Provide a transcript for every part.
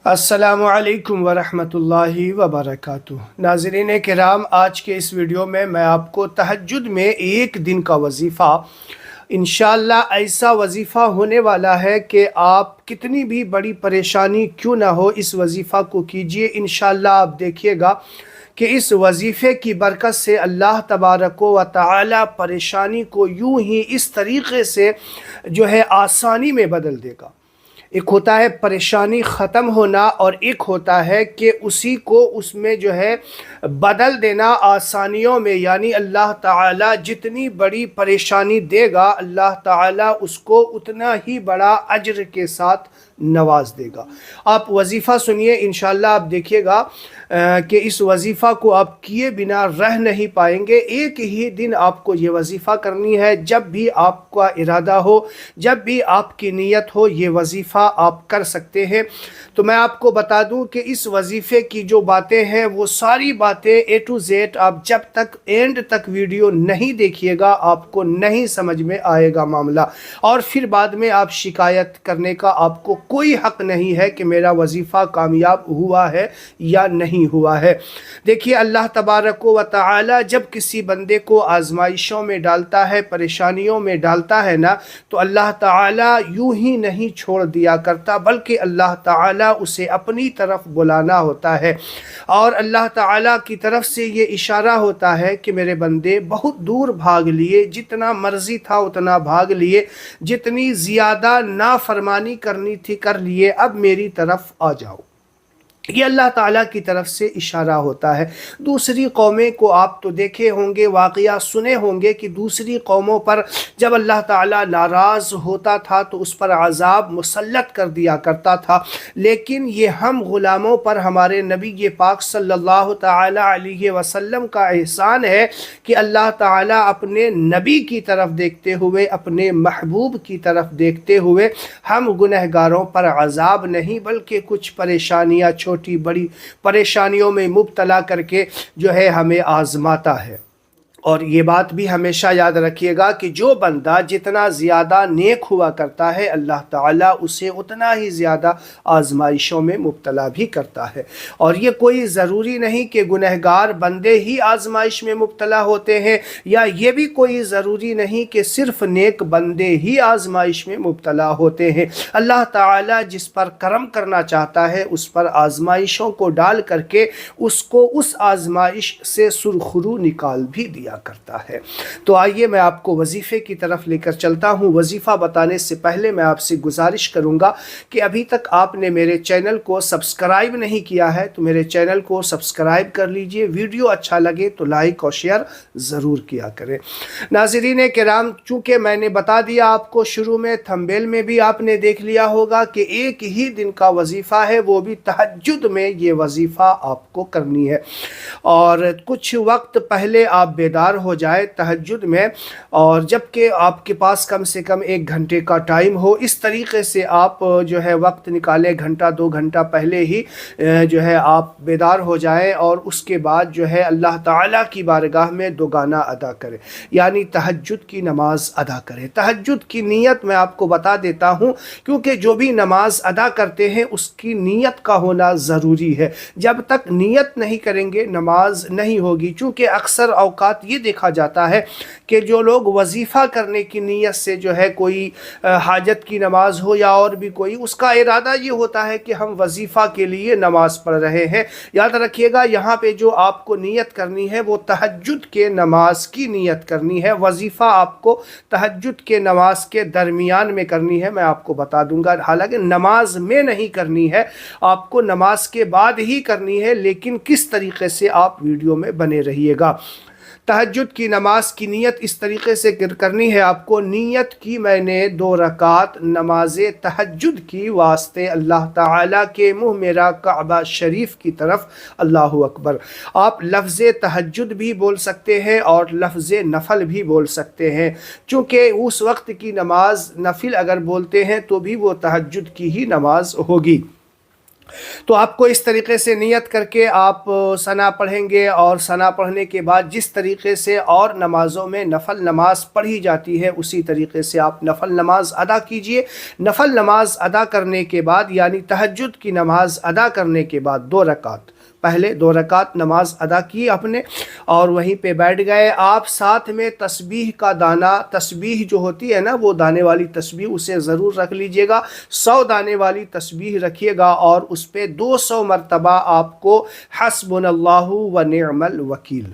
السلام علیکم ورحمۃ اللہ وبرکاتہ۔ ناظرین کرام، آج کے اس ویڈیو میں آپ کو تہجد میں ایک دن کا وظیفہ انشاءاللہ ایسا وظیفہ ہونے والا ہے کہ آپ کتنی بھی بڑی پریشانی کیوں نہ ہو اس وظیفہ کو کیجئے۔ انشاءاللہ آپ دیکھیے گا کہ اس وظیفے کی برکت سے اللہ تبارک و تعالی پریشانی کو یوں ہی اس طریقے سے آسانی میں بدل دے گا۔ ایک ہوتا ہے پریشانی ختم ہونا، اور ایک ہوتا ہے کہ اسی کو اس میں بدل دینا آسانیوں میں، یعنی اللہ تعالی جتنی بڑی پریشانی دے گا اللہ تعالی اس کو اتنا ہی بڑا اجر کے ساتھ نواز دے گا۔ آپ وظیفہ سنیے، انشاءاللہ آپ دیکھیے گا کہ اس وظیفہ کو آپ کیے بنا رہ نہیں پائیں گے۔ ایک ہی دن آپ کو یہ وظیفہ کرنی ہے، جب بھی آپ کا ارادہ ہو، جب بھی آپ کی نیت ہو، یہ وظیفہ آپ کر سکتے ہیں۔ تو میں آپ کو بتا دوں کہ اس وظیفے کی جو باتیں ہیں وہ ساری باتیں A to Z آپ جب تک اینڈ تک ویڈیو نہیں دیکھیے گا آپ کو نہیں سمجھ میں آئے گا معاملہ، اور پھر بعد میں آپ شکایت کرنے کا آپ کو کوئی حق نہیں ہے کہ میرا وظیفہ کامیاب ہوا ہے یا نہیں ہوا ہے۔ دیکھیے، اللہ تبارک و تعالی جب کسی بندے کو آزمائشوں میں ڈالتا ہے، پریشانیوں میں ڈالتا ہے نا، تو اللہ تعالی یوں ہی نہیں چھوڑ دیا کرتا، بلکہ اللہ تعالی اسے اپنی طرف بلانا ہوتا ہے، اور اللہ تعالی کی طرف سے یہ اشارہ ہوتا ہے کہ میرے بندے بہت دور بھاگ لیے، جتنا مرضی تھا اتنا بھاگ لیے، جتنی زیادہ نافرمانی کرنی تھی کر لیے، اب میری طرف آ جاؤ۔ یہ اللہ تعالیٰ کی طرف سے اشارہ ہوتا ہے۔ دوسری قومیں کو آپ تو دیکھے ہوں گے، واقعہ سنے ہوں گے کہ دوسری قوموں پر جب اللہ تعالیٰ ناراض ہوتا تھا تو اس پر عذاب مسلط کر دیا کرتا تھا، لیکن یہ ہم غلاموں پر ہمارے نبی پاک صلی اللہ تعالیٰ علیہ وسلم کا احسان ہے کہ اللہ تعالیٰ اپنے نبی کی طرف دیکھتے ہوئے، اپنے محبوب کی طرف دیکھتے ہوئے ہم گنہگاروں پر عذاب نہیں بلکہ کچھ پریشانیاں چھوٹی بڑی پریشانیوں میں مبتلا کر کے ہمیں آزماتا ہے۔ اور یہ بات بھی ہمیشہ یاد رکھیے گا کہ جو بندہ جتنا زیادہ نیک ہوا کرتا ہے اللہ تعالیٰ اسے اتنا ہی زیادہ آزمائشوں میں مبتلا بھی کرتا ہے، اور یہ کوئی ضروری نہیں کہ گنہگار بندے ہی آزمائش میں مبتلا ہوتے ہیں، یا یہ بھی کوئی ضروری نہیں کہ صرف نیک بندے ہی آزمائش میں مبتلا ہوتے ہیں۔ اللہ تعالیٰ جس پر کرم کرنا چاہتا ہے اس پر آزمائشوں کو ڈال کر کے اس کو اس آزمائش سے سرخرو نکال بھی دیا کرتا ہے۔ تو آئیے میں آپ کو وظیفے کی طرف لے کر چلتا ہوں۔ وظیفہ بتانے سے پہلے میں آپ سے گزارش کروں گا کہ ابھی تک آپ نے میرے چینل کو سبسکرائب نہیں کیا ہے تو میرے چینل کو سبسکرائب کر لیجئے، ویڈیو اچھا لگے تو لائک اور شیئر ضرور کیا کریں۔ ناظرین کرام، چونکہ میں نے بتا دیا آپ کو شروع میں، تھمبیل میں بھی آپ نے دیکھ لیا ہوگا کہ ایک ہی دن کا وظیفہ ہے، وہ بھی تہجد میں یہ وظیفہ آپ کو کرنی ہے، اور کچھ وقت پہلے آپ بیدار ہو جائے تہجد میں، اور جبکہ آپ کے پاس کم سے کم 1 گھنٹے کا ٹائم ہو، اس طریقے سے آپ وقت نکالیں، گھنٹہ 2 گھنٹہ پہلے ہی آپ بیدار ہو جائیں، اور اس کے بعد اللہ تعالیٰ کی بارگاہ میں دوگانہ ادا کریں، یعنی تہجد کی نماز ادا کریں۔ تہجد کی نیت میں آپ کو بتا دیتا ہوں، کیونکہ جو بھی نماز ادا کرتے ہیں اس کی نیت کا ہونا ضروری ہے۔ جب تک نیت نہیں کریں گے نماز نہیں ہوگی، چونکہ اکثر اوقات یہ دیکھا جاتا ہے کہ جو لوگ وظیفہ کرنے کی نیت سے کوئی حاجت کی نماز ہو یا اور بھی کوئی، اس کا ارادہ یہ ہوتا ہے کہ ہم وظیفہ کے لیے نماز پڑھ رہے ہیں۔ یاد رکھیے گا، یہاں پہ جو آپ کو نیت کرنی ہے وہ تہجد کے نماز کی نیت کرنی ہے، وظیفہ آپ کو تہجد کے نماز کے درمیان میں کرنی ہے، میں آپ کو بتا دوں گا۔ حالانکہ نماز میں نہیں کرنی ہے، آپ کو نماز کے بعد ہی کرنی ہے، لیکن کس طریقے سے آپ ویڈیو میں بنے رہیے گا۔ تہجد کی نماز کی نیت اس طریقے سے کرنی ہے آپ کو، نیت کی میں نے 2 رکعت نماز تہجد کی واسطے اللہ تعالیٰ کے منہ میرا کعبہ شریف کی طرف، اللہ اکبر۔ آپ لفظ تہجد بھی بول سکتے ہیں اور لفظ نفل بھی بول سکتے ہیں، چونکہ اس وقت کی نماز نفل اگر بولتے ہیں تو بھی وہ تہجد کی ہی نماز ہوگی۔ تو آپ کو اس طریقے سے نیت کر کے آپ ثنا پڑھیں گے، اور ثنا پڑھنے کے بعد جس طریقے سے اور نمازوں میں نفل نماز پڑھی جاتی ہے اسی طریقے سے آپ نفل نماز ادا کیجئے۔ نفل نماز ادا کرنے کے بعد یعنی تہجد کی نماز ادا کرنے کے بعد 2 رکعت، پہلے 2 رکعت نماز ادا کی آپ نے اور وہیں پہ بیٹھ گئے آپ، ساتھ میں تسبیح کا دانہ، تسبیح جو ہوتی ہے نا وہ دانے والی تسبیح، اسے ضرور رکھ لیجئے گا، 100 دانے والی تسبیح رکھیے گا، اور اس پہ 200 مرتبہ آپ کو حسبنا اللہ و نعم الوکیل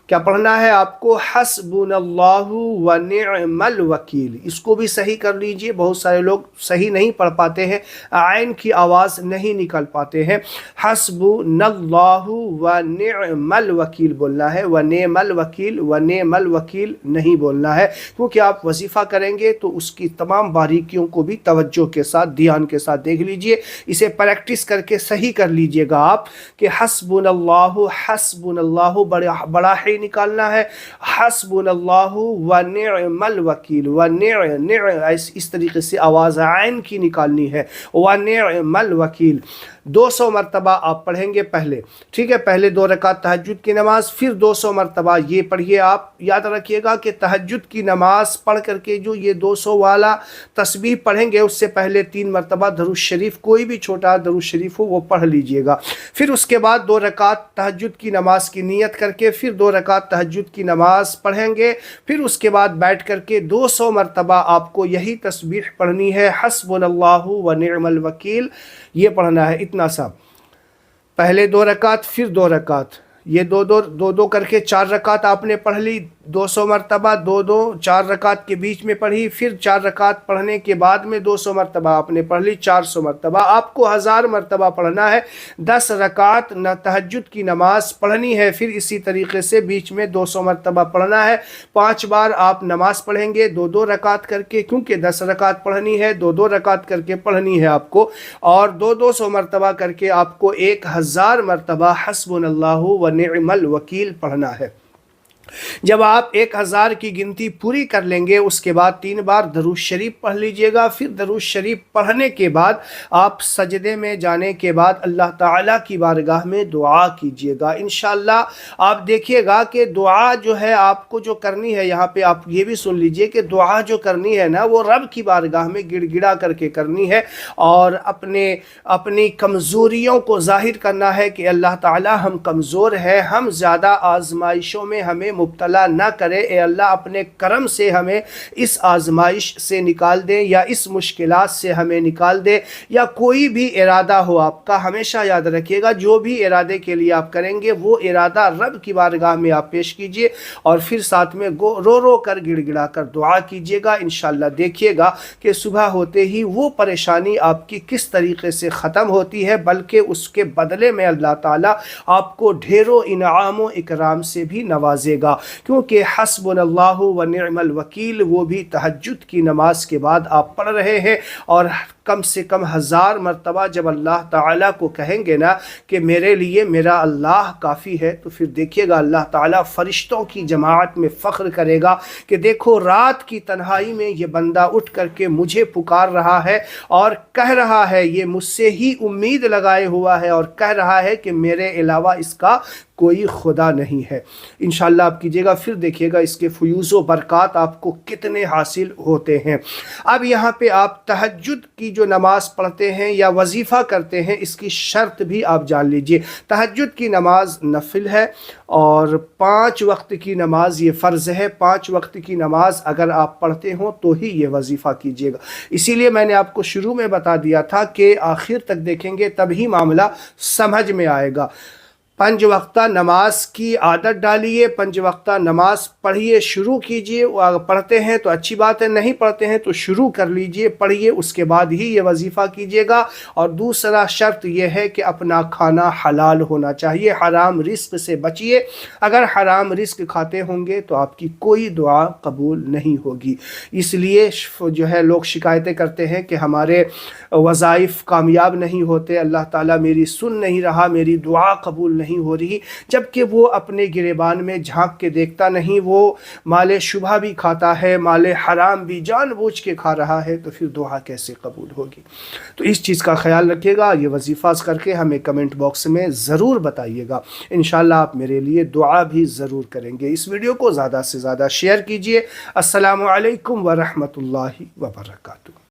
کیا پڑھنا ہے آپ کو، حسبنا اللہ و نعم الوکیل۔ اس کو بھی صحیح کر لیجئے، بہت سارے لوگ صحیح نہیں پڑھ پاتے ہیں، عین کی آواز نہیں نکل پاتے ہیں، حسبنا اللہ و نعم الوکیل بولنا ہے، و نعم الوکیل، و نعم الوکیل نہیں بولنا ہے، کیونکہ آپ وظیفہ کریں گے تو اس کی تمام باریکیوں کو بھی توجہ کے ساتھ، دھیان کے ساتھ دیکھ لیجئے، اسے پریکٹس کر کے صحیح کر لیجئے گا آپ کہ حسبنا اللہ بڑا ہی نکالنا ہے، حسبنا اللہ و نعم الوکیل، و نعم اس طریقے سے آواز عین کی نکالنی ہے، و نعم الوکیل 200 مرتبہ آپ پڑھیں گے پہلے، ٹھیک ہے، پہلے 2 رکعت تہجد کی نماز، پھر 200 مرتبہ یہ پڑھیے۔ آپ یاد رکھیے گا کہ تہجد کی نماز پڑھ کر کے جو یہ 200 والا تسبیح پڑھیں گے اس سے پہلے 3 مرتبہ درود شریف، کوئی بھی چھوٹا درود شریف ہو وہ پڑھ لیجئے گا، پھر اس کے بعد 2 رکعت تہجد کی نماز کی نیت کر کے پھر 2 رکعت تہجد کی نماز پڑھیں گے، پھر اس کے بعد بیٹھ کر کے 200 مرتبہ آپ کو یہی تسبیح پڑھنی ہے، حسبنا اللہ و نعم الوکیل، یہ پڑھنا ہے اتنا سا، پہلے 2 رکعت پھر 2 رکعت، یہ دو کر کے 4 رکعت آپ نے پڑھ لی 200 مرتبہ، 4 رکعت کے بیچ میں پڑھی، پھر 4 رکعت پڑھنے کے بعد میں 200 مرتبہ آپ نے پڑھ لی، 400 مرتبہ آپ کو 1000 مرتبہ پڑھنا ہے، 10 رکعت تہجد کی نماز پڑھنی ہے، پھر اسی طریقے سے بیچ میں 200 مرتبہ پڑھنا ہے، 5 بار آپ نماز پڑھیں گے 2 رکعت کر کے، کیونکہ 10 رکعت پڑھنی ہے 2 رکعت کر کے پڑھنی ہے آپ کو، اور 200 مرتبہ کر کے آپ کو 1000 مرتبہ حسبنا اللہ و نعم الوکیل پڑھنا ہے۔ جب آپ 1000 کی گنتی پوری کر لیں گے اس کے بعد 3 بار درود شریف پڑھ لیجئے گا، پھر درود شریف پڑھنے کے بعد آپ سجدے میں جانے کے بعد اللہ تعالیٰ کی بارگاہ میں دعا کیجئے گا، انشاءاللہ آپ دیکھیے گا کہ دعا جو ہے آپ کو جو کرنی ہے، یہاں پہ آپ یہ بھی سن لیجئے کہ دعا جو کرنی ہے نا وہ رب کی بارگاہ میں گڑ گڑا کر کے کرنی ہے، اور اپنی کمزوریوں کو ظاہر کرنا ہے کہ اللہ تعالیٰ ہم کمزور ہیں، ہم زیادہ آزمائشوں میں ہمیں مبتلا نہ کرے، اے اللہ اپنے کرم سے ہمیں اس آزمائش سے نکال دے، یا اس مشکلات سے ہمیں نکال دے، یا کوئی بھی ارادہ ہو آپ کا، ہمیشہ یاد رکھیے گا جو بھی ارادے کے لیے آپ کریں گے وہ ارادہ رب کی بارگاہ میں آپ پیش کیجئے، اور پھر ساتھ میں رو رو کر گڑ گڑا کر دعا کیجئے گا، انشاءاللہ دیکھیے گا کہ صبح ہوتے ہی وہ پریشانی آپ کی کس طریقے سے ختم ہوتی ہے، بلکہ اس کے بدلے میں اللہ تعالیٰ آپ کو ڈھیروں انعام و اکرام سے بھی نوازے گا، کیونکہ حسبنا اللہ و نعم الوکیل وہ بھی تہجد کی نماز کے بعد آپ پڑھ رہے ہیں، اور کم سے کم 1000 مرتبہ جب اللہ تعالیٰ کو کہیں گے نا کہ میرے لیے میرا اللہ کافی ہے، تو پھر دیکھیے گا اللہ تعالیٰ فرشتوں کی جماعت میں فخر کرے گا کہ دیکھو رات کی تنہائی میں یہ بندہ اٹھ کر کے مجھے پکار رہا ہے اور کہہ رہا ہے، یہ مجھ سے ہی امید لگائے ہوا ہے اور کہہ رہا ہے کہ میرے علاوہ اس کا کوئی خدا نہیں ہے۔ انشاءاللہ آپ کیجئے گا، پھر دیکھیے گا اس کے فیوز و برکات آپ کو کتنے حاصل ہوتے ہیں۔ اب یہاں پہ آپ تہجد کی جو نماز پڑھتے ہیں یا وظیفہ کرتے ہیں اس کی شرط بھی آپ جان لیجئے۔ تہجد کی نماز نفل ہے اور 5 وقت کی نماز یہ فرض ہے، 5 وقت کی نماز اگر آپ پڑھتے ہوں تو ہی یہ وظیفہ کیجئے گا۔ اسی لیے میں نے آپ کو شروع میں بتا دیا تھا کہ آخر تک دیکھیں گے تب ہی معاملہ سمجھ میں آئے گا۔ 5 وقتہ نماز کی عادت ڈالیے، 5 وقتہ نماز پڑھیے، شروع کیجئے، اگر پڑھتے ہیں تو اچھی بات ہے، نہیں پڑھتے ہیں تو شروع کر لیجئے، پڑھیے، اس کے بعد ہی یہ وظیفہ کیجئے گا۔ اور دوسرا شرط یہ ہے کہ اپنا کھانا حلال ہونا چاہیے، حرام رزق سے بچیے، اگر حرام رزق کھاتے ہوں گے تو آپ کی کوئی دعا قبول نہیں ہوگی۔ اس لیے جو ہے لوگ شکایتیں کرتے ہیں کہ ہمارے وظائف کامیاب نہیں ہوتے، اللہ تعالیٰ میری سن نہیں رہا، میری دعا قبول نہیں نہیں ہو رہی، جبکہ وہ اپنے گریبان میں جھانک کے دیکھتا نہیں، وہ مال شبہ بھی کھاتا ہے، مال حرام بھی جان بوجھ کے کھا رہا ہے، تو پھر دعا کیسے قبول ہوگی؟ تو اس چیز کا خیال رکھیے گا، یہ وظیفہ کر کے ہمیں کمنٹ باکس میں ضرور بتائیے گا، انشاءاللہ آپ میرے لیے دعا بھی ضرور کریں گے۔ اس ویڈیو کو زیادہ سے زیادہ شیئر کیجئے۔ السلام علیکم ورحمۃ اللہ وبرکاتہ۔